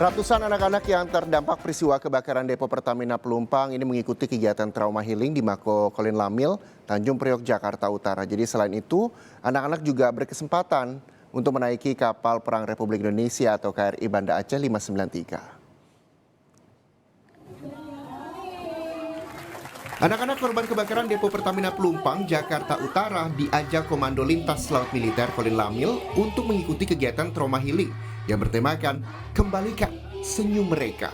Ratusan anak-anak yang terdampak peristiwa kebakaran depo Pertamina Pelumpang ini mengikuti kegiatan trauma healing di Mako Kolin Lamil, Tanjung Priok, Jakarta Utara. Jadi selain itu, anak-anak juga berkesempatan untuk menaiki kapal Perang Republik Indonesia atau KRI Banda Aceh 593. Anak-anak korban kebakaran depo Pertamina Pelumpang, Jakarta Utara diajak Komando Lintas Laut Militer Kolin Lamil untuk mengikuti kegiatan trauma healing yang bertemakan Kembalikan Senyum Mereka.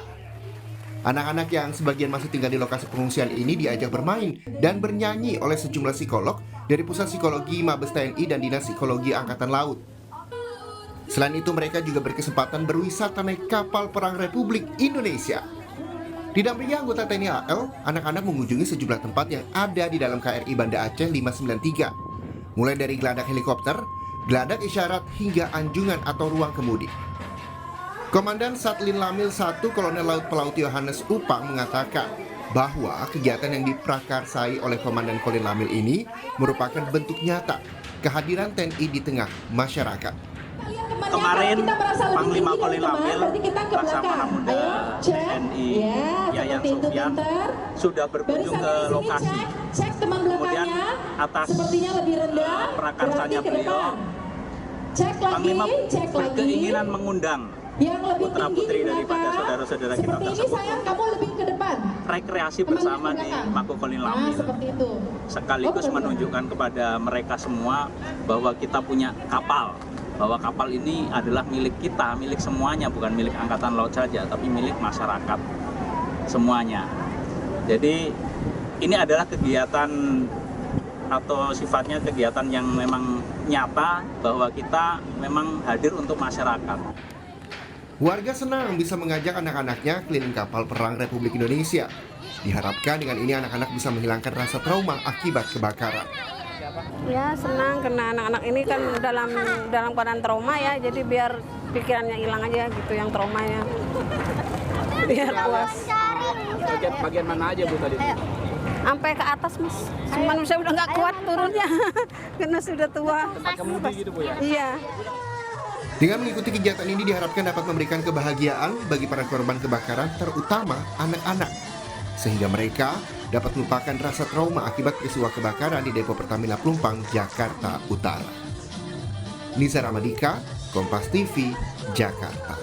Anak-anak yang sebagian masih tinggal di lokasi pengungsian ini diajak bermain dan bernyanyi oleh sejumlah psikolog dari Pusat Psikologi Mabes TNI dan Dinas Psikologi Angkatan Laut. Selain itu mereka juga berkesempatan berwisata naik kapal Perang Republik Indonesia. Didampingi anggota TNI AL, anak-anak mengunjungi sejumlah tempat yang ada di dalam KRI Banda Aceh 593. Mulai dari geladak helikopter, geladak isyarat hingga anjungan atau ruang kemudi. Komandan Satlin Lamil 1 Kolonel Laut Pelaut Yohanes Upang mengatakan bahwa kegiatan yang diprakarsai oleh Komandan Kolin Lamil ini merupakan bentuk nyata kehadiran TNI di tengah masyarakat. Kemarin Panglima Kolin Lamil, Laksamana Muda TNI Yayan Sofyan sudah berkunjung ke lokasi. Kemudian atas prakarsanya beliau, Panglima berkeinginan mengundang putra-putri daripada saudara-saudara kita tersebut rekreasi bersama di Mako Kolin Lamil, sekaligus menunjukkan kepada mereka semua bahwa kita punya kapal, bahwa kapal ini adalah milik kita, milik semuanya, bukan milik Angkatan Laut saja, tapi milik masyarakat semuanya. Jadi ini adalah kegiatan atau sifatnya kegiatan yang memang nyata bahwa kita memang hadir untuk masyarakat. Warga senang bisa mengajak anak-anaknya keliling kapal Perang Republik Indonesia. Diharapkan dengan ini anak-anak bisa menghilangkan rasa trauma akibat kebakaran. Ya senang karena anak-anak ini kan dalam keadaan trauma ya, jadi biar pikirannya hilang aja gitu yang traumanya. Biar puas. Bagian mana aja Bu tadi? Sampai ke atas Mas. Cuman saya udah nggak kuat turunnya karena sudah tua. Tempat kemudi gitu Bu ya? Iya. Dengan mengikuti kegiatan ini diharapkan dapat memberikan kebahagiaan bagi para korban kebakaran, terutama anak-anak, sehingga mereka dapat melupakan rasa trauma akibat peristiwa kebakaran di depo Pertamina Pelumpang, Jakarta Utara. Nizar Ramadika, Kompas TV, Jakarta.